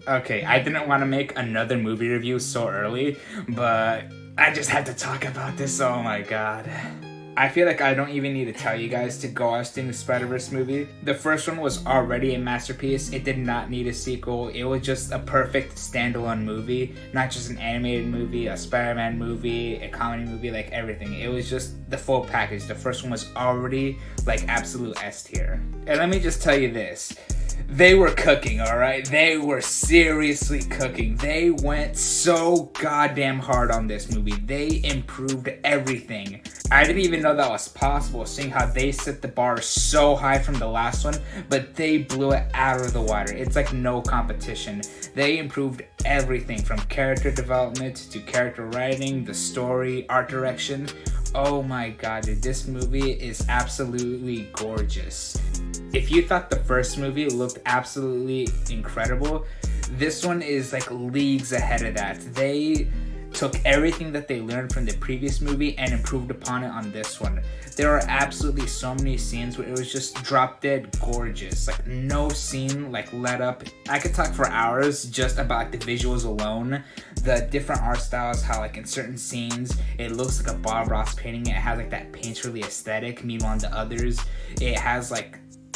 Okay, I didn't want to make another movie review so early, but I just had to talk about this. Oh my god. I feel like I don't even need to tell you guys to go watch the Spider-Verse movie. The first one was already a masterpiece. It did not need a sequel. It was just a perfect standalone movie. Not just an animated movie, a Spider-Man movie, a comedy movie, like everything. It was just the full package. The first one was already like absolute S tier. And let me just tell you this. They were cooking, alright? They were seriously cooking. They went so goddamn hard on this movie. They improved everything. I didn't even know that was possible, seeing how they set the bar so high from the last one, but they blew it out of the water. It's like no competition. They improved everything from character development to character writing, the story, art direction. Oh my god, dude, this movie is absolutely gorgeous. If you thought the first movie looked absolutely incredible, this one is like leagues ahead of that. They took everything that they learned from the previous movie and improved upon it on this one. There are absolutely so many scenes where it was just drop dead gorgeous. Like no scene like let up. I could talk for hours just about the visuals alone. The different art styles, how like in certain scenes it looks like a Bob Ross painting. It has like that painterly aesthetic. Meanwhile in the others,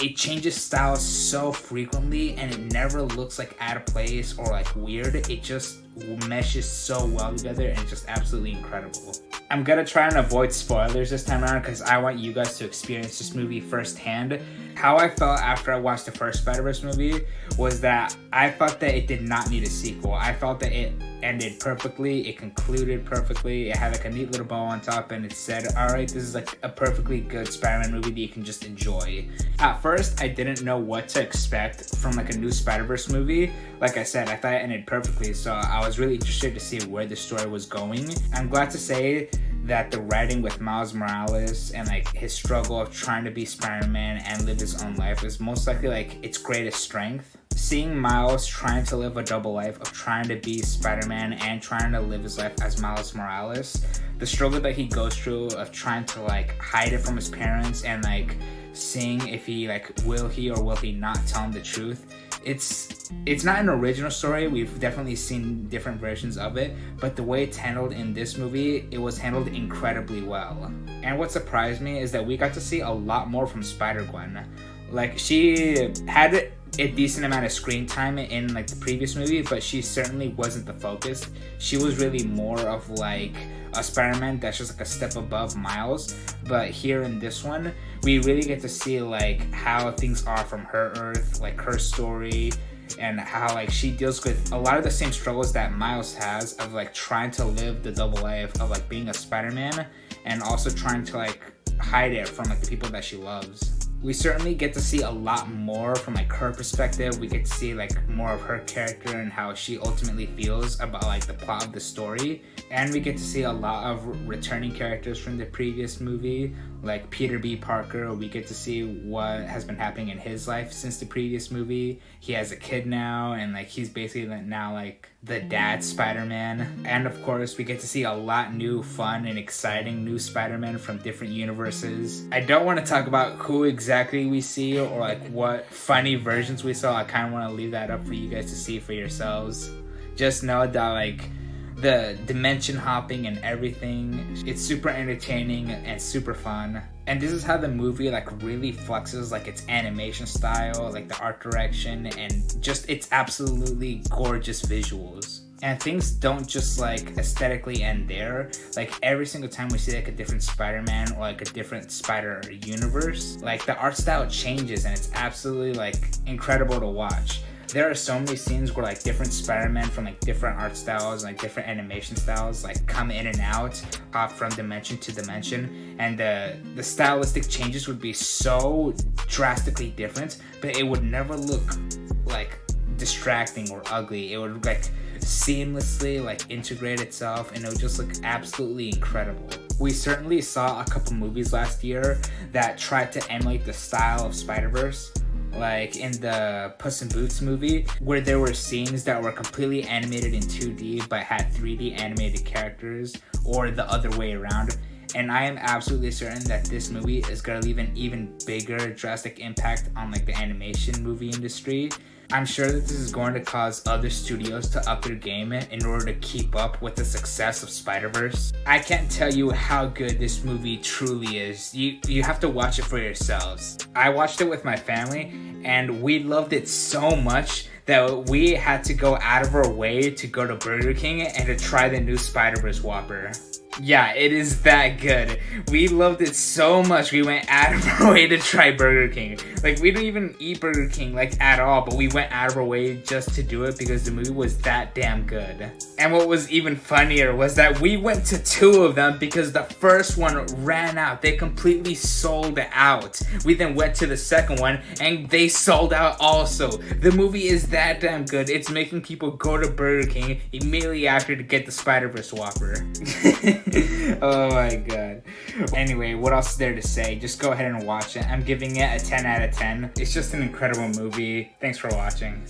it changes styles so frequently and it never looks like out of place or like weird. It just meshes so well together and just absolutely incredible. I'm gonna try and avoid spoilers this time around because I want you guys to experience this movie firsthand. How I felt after I watched the first Spider-Verse movie was that I felt that it did not need a sequel. I felt that it ended perfectly, it concluded perfectly, it had like a neat little bow on top and it said, alright, this is like a perfectly good Spider-Man movie that you can just enjoy. At first, I didn't know what to expect from like a new Spider-Verse movie. Like I said, I thought it ended perfectly, so I was really interested to see where the story was going. I'm glad to say that the writing with Miles Morales and like his struggle of trying to be Spider-Man and live his own life is most likely like its greatest strength. Seeing Miles trying to live a double life of trying to be Spider-Man and trying to live his life as Miles Morales, the struggle that he goes through of trying to like hide it from his parents and like seeing if he like will he or will he not tell him the truth. It's not an original story. We've definitely seen different versions of it, but the way it's handled in this movie, it was handled incredibly well. And what surprised me is that we got to see a lot more from Spider-Gwen. Like, she had a decent amount of screen time in like the previous movie, but she certainly wasn't the focus. She was really more of like a Spider-Man that's just like a step above Miles. But here in this one, we really get to see like how things are from her Earth, like her story, and how like she deals with a lot of the same struggles that Miles has of like trying to live the double life of like being a Spider-Man and also trying to like hide it from like the people that she loves. We certainly get to see a lot more from like her perspective. We get to see like more of her character and how she ultimately feels about like the plot of the story. And we get to see a lot of returning characters from the previous movie, like Peter B. Parker. We get to see what has been happening in his life since the previous movie. He has a kid now, and like he's basically now like the dad Spider-Man. And of course, we get to see a lot new, fun, and exciting new Spider-Man from different universes. I don't want to talk about who exactly we see or like what funny versions we saw. I kind of want to leave that up for you guys to see for yourselves. Just know that like the dimension hopping and everything, it's super entertaining and super fun. And this is how the movie like really flexes like its animation style, like the art direction, and just its absolutely gorgeous visuals. And things don't just like aesthetically end there. Like every single time we see like a different Spider-Man or like a different Spider universe, like the art style changes and it's absolutely like incredible to watch. There are so many scenes where like different Spider-Man from like different art styles and like different animation styles like come in and out, hop from dimension to dimension, and the stylistic changes would be so drastically different, but it would never look like distracting or ugly. It would like seamlessly like integrate itself and it would just look absolutely incredible. We certainly saw a couple movies last year that tried to emulate the style of Spider-Verse, like in the Puss in Boots movie, where there were scenes that were completely animated in 2D but had 3D animated characters, or the other way around. And I am absolutely certain that this movie is gonna leave an even bigger drastic impact on like the animation movie industry. I'm sure that this is going to cause other studios to up their game in order to keep up with the success of Spider-Verse. I can't tell you how good this movie truly is. You have to watch it for yourselves. I watched it with my family and we loved it so much that we had to go out of our way to go to Burger King and to try the new Spider-Verse Whopper. Yeah, it is that good. We loved it so much we went out of our way to try Burger King. Like, we don't even eat Burger King, like, at all, but we went out of our way just to do it because the movie was that damn good. And what was even funnier was that we went to 2 of them because the first one ran out. They completely sold out. We then went to the second one and they sold out also. The movie is that damn good. It's making people go to Burger King immediately after to get the Spider-Verse Whopper. Oh my god. Anyway, what else is there to say? Just go ahead and watch it. I'm giving it a 10 out of 10. It's just an incredible movie. Thanks for watching.